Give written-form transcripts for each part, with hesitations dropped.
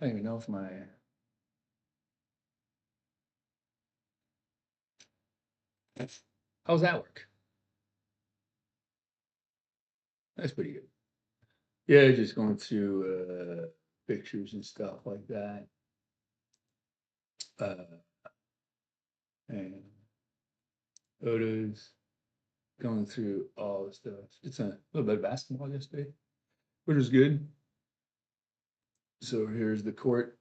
I don't even know if how's that work? That's pretty good. Yeah, just going through pictures and stuff like that. Uh, and photos, going through all the stuff. It's a little bit of basketball yesterday, which was good. So here's the court.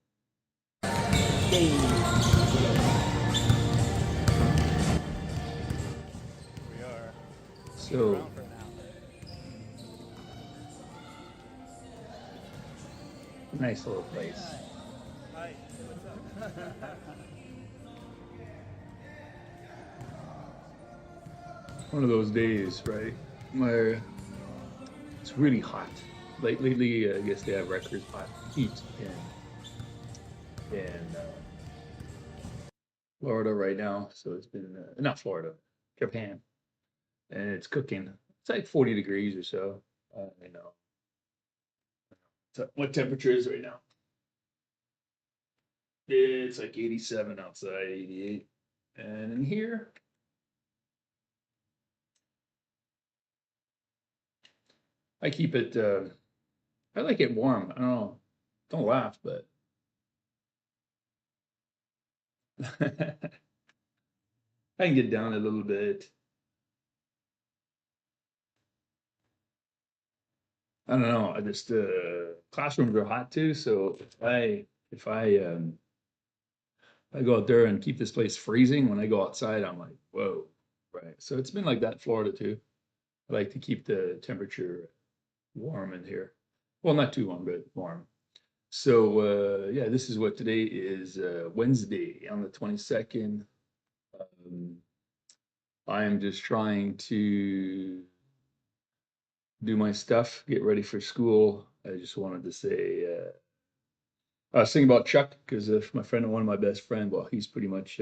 We are So around for an hour. nice little Hey, place. hi. What's up? One of those days, right? Where it's really hot. Like lately, I guess they have records hot heat in Florida right now. So it's been not Florida, Japan, and it's cooking. It's like 40 degrees or so. You know, so what temperature is it right now? It's like 87 outside, 88, and in here, I keep it. I like it warm. I don't know. Don't laugh, but I can get down a little bit. I don't know. I just classrooms are hot too, so if I go out there and keep this place freezing, when I go outside, I'm like, whoa, right? So it's been like that in Florida too. I like to keep the temperature warm in here. Well, not too warm, but warm. So yeah, this is what today is Wednesday on the 22nd. Um, I am just trying to do my stuff, get ready for school. I just wanted to say I was thinking about Chuck because my friend, one of my best friend, well, he's pretty much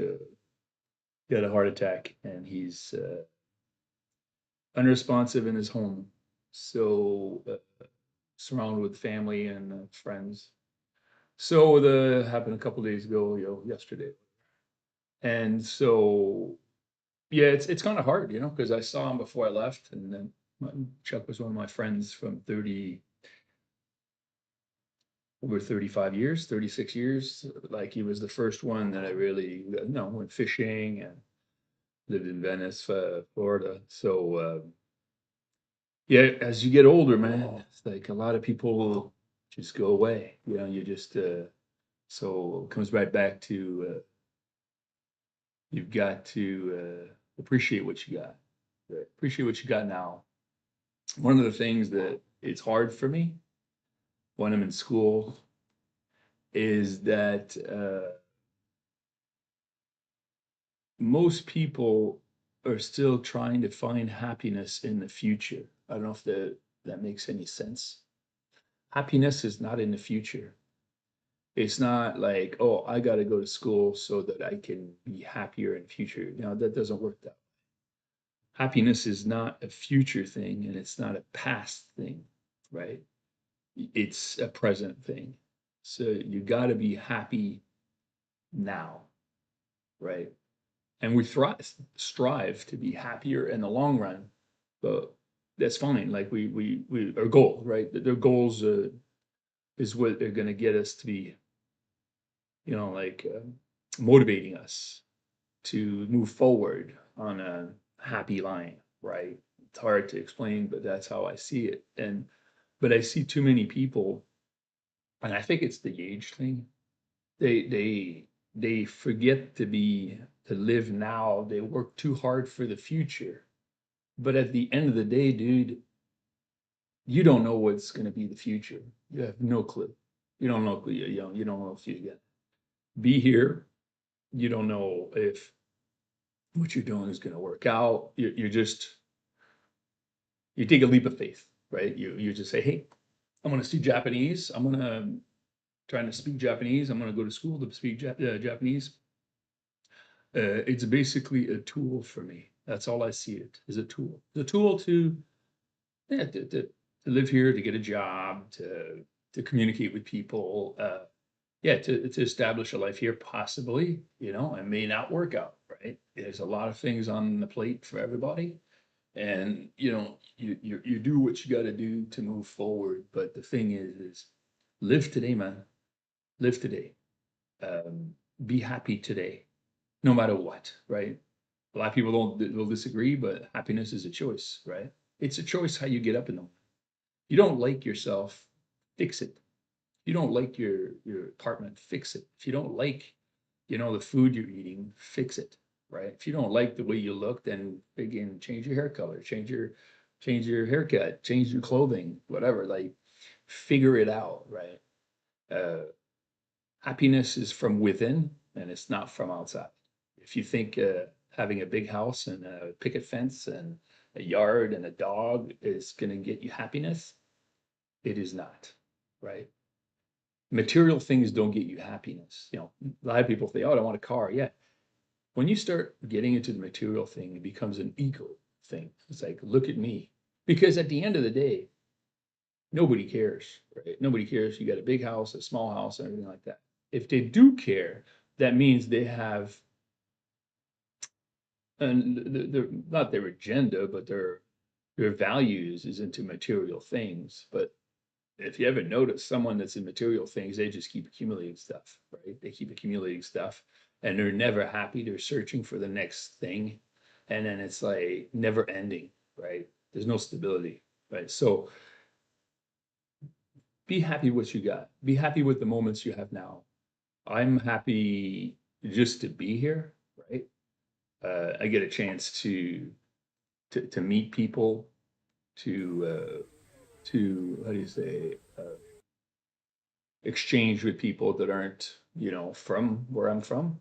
got a heart attack and he's unresponsive in his home. So surrounded with family and friends. So the happened a couple days ago, yesterday. And so yeah, it's kind of hard, because I saw him before I left, and then Chuck was one of my friends from 30 over 35 years, 36 years. Like he was the first one that I really, went fishing and lived in Venice, Florida. So yeah, as you get older, man, it's like a lot of people will just go away. You just so it comes right back to you've got to appreciate what you got. Appreciate what you got now. One of the things that it's hard for me when I'm in school is that most people are still trying to find happiness in the future. I don't know if that makes any sense. Happiness is not in the future. It's not like, oh, I got to go to school so that I can be happier in future. That doesn't work that way. Happiness is not a future thing and it's not a past thing, right? It's a present thing. So you got to be happy now, right? And we strive to be happier in the long run, but that's fine. Like we our goal, right? Their goals is what they're going to get us to be, like motivating us to move forward on a happy line, right? It's hard to explain, but that's how I see it. But I see too many people, and I think it's the age thing. They forget to live now. They work too hard for the future. But at the end of the day, dude, you don't know what's going to be the future. You have no clue. You don't know. You don't know if you get be here. You don't know if what you're doing is going to work out. You're just you take a leap of faith, right? You just say, hey, I'm going to see Japanese. I'm going to trying to speak Japanese. I'm going to go to school to speak Japanese. It's basically a tool for me. That's all I see it as a tool. The tool to, yeah, to live here, to get a job, to communicate with people. yeah, to establish a life here, possibly, it may not work out, right? There's a lot of things on the plate for everybody. And, you do what you gotta do to move forward, but the thing is live today, man. Live today. Um, be happy today, no matter what, right? A lot of people will disagree, but happiness is a choice, right? It's a choice how you get up in the morning. You don't like yourself, fix it. You don't like your apartment, fix it. If you don't like, the food you're eating, fix it, right? If you don't like the way you look, then again, change your hair color, change your haircut, change your clothing, whatever. Like, figure it out, right? Uh, Happiness is from within, and it's not from outside. If you think having a big house and a picket fence and a yard and a dog is going to get you happiness, it is not, right? Material things don't get you happiness. A lot of people say, "Oh, I want a car." Yeah. When you start getting into the material thing, it becomes an ego thing. It's like, look at me. Because at the end of the day, nobody cares, right? Nobody cares. You got a big house, a small house, and everything like that. If they do care, that means they have, and they're not their agenda, but their values is into material things. But if you ever notice someone that's in material things, they just keep accumulating stuff, right? They keep accumulating stuff and they're never happy. They're searching for the next thing. And then it's like never ending, right? There's no stability, right? So be happy with what you got. Be happy with the moments you have now. I'm happy just to be here, right? I get a chance to meet people, to how do you say, exchange with people that aren't, from where I'm from.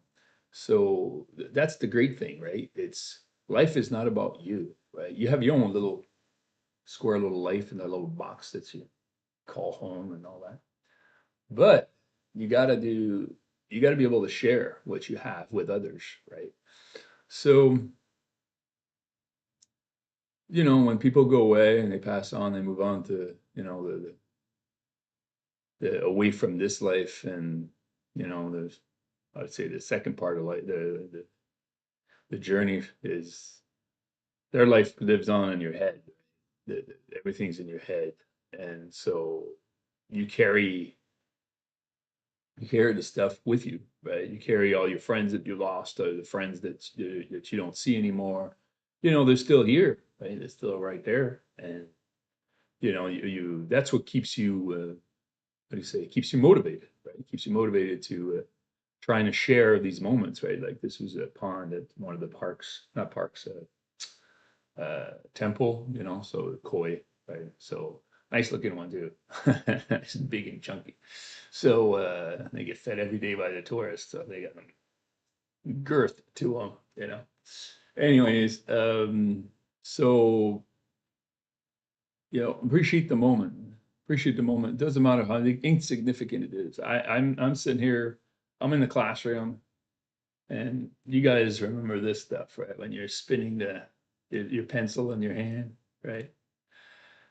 So that's the great thing, right? It's life is not about you, right? You have your own little square little life in that little box that you call home and all that. But you gotta do you gotta be able to share what you have with others, right? So, when people go away and they pass on, they move on to, the away from this life and there's I would say the second part of life, the journey is their life lives on in your head. Everything's in your head, and so you carry you carry the stuff with you, right? You carry all your friends that you lost, or the friends that you don't see anymore. They're still here, right? They're still right there, and you that's what keeps you. What do you say? It keeps you motivated, right? It keeps you motivated to trying to share these moments, right? Like this was a pond at one of the parks, not parks, temple, so koi, right? So nice looking one too. Nice and big and chunky. So they get fed every day by the tourists, so they got girth to them. Anyways, so appreciate the moment. Appreciate the moment. It doesn't matter how insignificant it is. I'm sitting here, I'm in the classroom, and you guys remember this stuff, right? When you're spinning your pencil in your hand, right?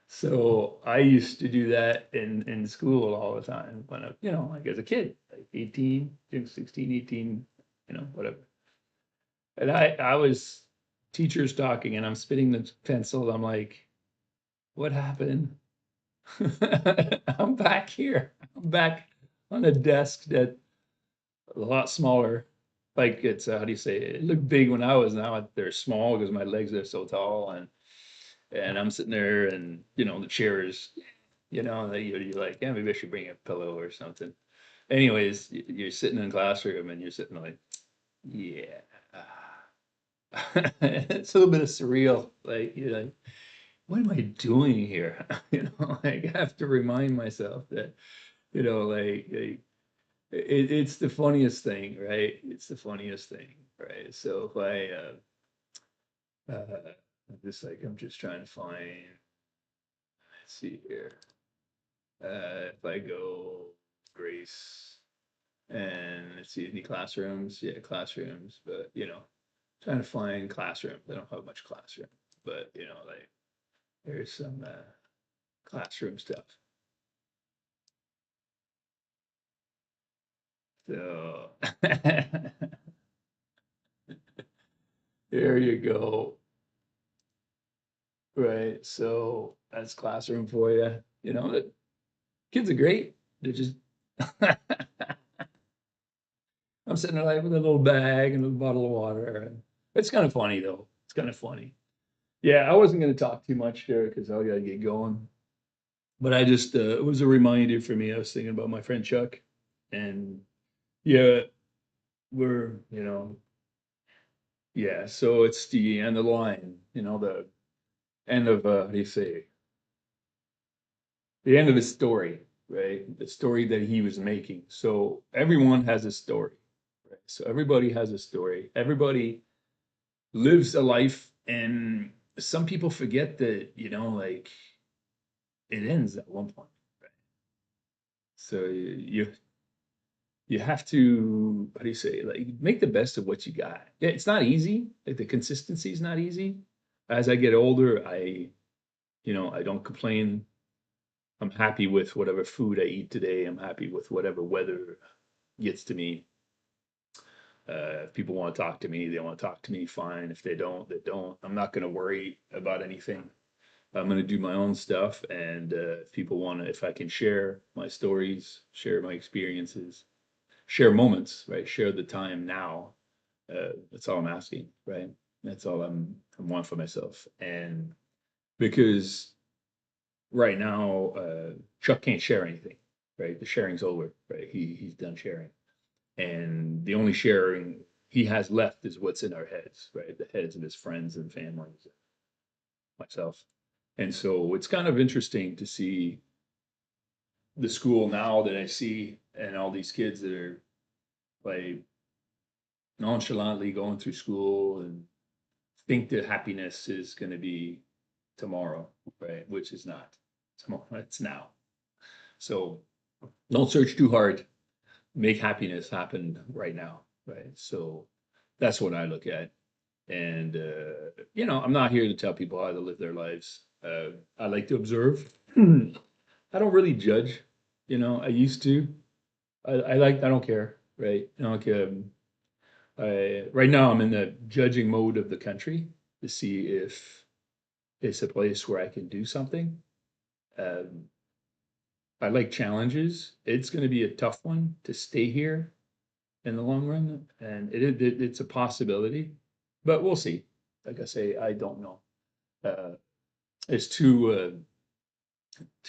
So I used to do that in school all the time when like as a kid, like 18, 16, 18, whatever. And I was teachers talking and I'm spinning the pencil. I'm like, what happened? I'm back here. I'm back on a desk that a lot smaller. Like it's how do you say it? It looked big when I was. Now they're small because my legs are so tall, and I'm sitting there, and the chair is, you're like, yeah, maybe I should bring a pillow or something. Anyways, you're sitting in a classroom and you're sitting like, yeah, it's a little bit of surreal. Like you're like, what am I doing here? Like I have to remind myself that, like it's the funniest thing, right? It's the funniest thing, right? So if I'm just trying to find, let's see here. If I go Grace and let's see any classrooms, yeah, classrooms, but trying to find classrooms. I don't have much classroom, but like there's some classroom stuff. So there you go. Right. So that's classroom for you. You know, the kids are great. They're just I'm sitting there like with a little bag and a bottle of water. And it's kind of funny though. It's kind of funny. Yeah, I wasn't going to talk too much there because I got to get going. But I just, it was a reminder for me. I was thinking about my friend Chuck, and yeah, yeah. So it's the end of the line, the end of, how do you say, the end of the story, right? The story that he was making. So everyone has a story, right? So everybody has a story. Everybody lives a life, and some people forget that, like it ends at one point. Right? So you have to, how do you say, like make the best of what you got. Yeah, it's not easy. Like the consistency is not easy. As I get older, I don't complain. I'm happy with whatever food I eat today. I'm happy with whatever weather gets to me. If people want to talk to me, they want to talk to me, fine. If they don't, they don't. I'm not going to worry about anything. I'm going to do my own stuff. And if people want to, if I can share my stories, share my experiences, share moments, right? Share the time now. That's all I'm asking, right? That's all I want for myself. And because right now, Chuck can't share anything, right? The sharing's over, right? He's done sharing. And the only sharing he has left is what's in our heads, right? The heads of his friends and families, myself. And so it's kind of interesting to see the school now that I see and all these kids that are like nonchalantly going through school and think that happiness is going to be tomorrow, right? Which is not tomorrow, it's now. So don't search too hard. Make happiness happen right now, right? So that's what I look at. And, I'm not here to tell people how to live their lives. I like to observe. I don't really judge, I used to. I don't care, right? I don't care. Right now, I'm in the judging mode of the country to see if it's a place where I can do something. Um, I like challenges. It's going to be a tough one to stay here in the long run, and it's a possibility, but we'll see. Like I say, I don't know. Uh, it's too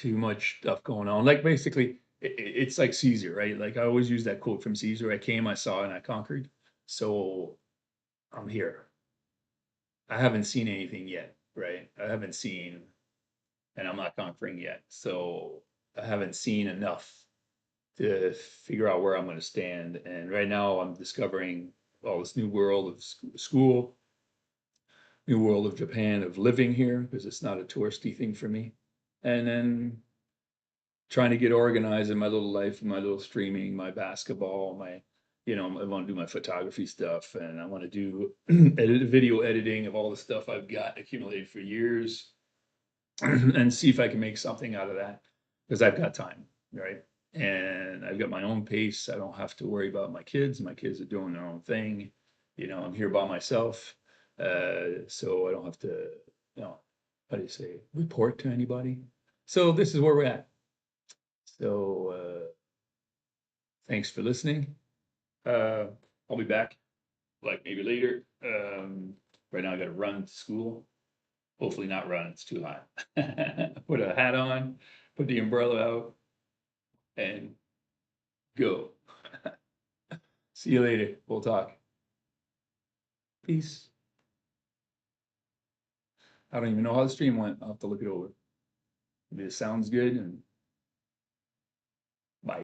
much stuff going on. Like basically, it's like Caesar, right? Like I always use that quote from Caesar: "I came, I saw, and I conquered." So I'm here. I haven't seen anything yet, right? I haven't seen, and I'm not conquering yet. So I haven't seen enough to figure out where I'm going to stand. And right now, I'm discovering all this new world of school, new world of Japan, of living here, because it's not a touristy thing for me. And then trying to get organized in my little life, my little streaming, my basketball, I want to do my photography stuff, and I want to do video editing of all the stuff I've got accumulated for years, and see if I can make something out of that because I've got time, right? And I've got my own pace. I don't have to worry about my kids. My kids are doing their own thing. I'm here by myself. So I don't have to, how do you say, report to anybody. So this is where we're at. So thanks for listening. Uh, I'll be back like maybe later. Right now I got to run to school. Hopefully not run, it's too hot. Put a hat on, put the umbrella out, and go. See you later. We'll talk. Peace. I don't even know how the stream went. I'll have to look it over. Maybe it sounds good and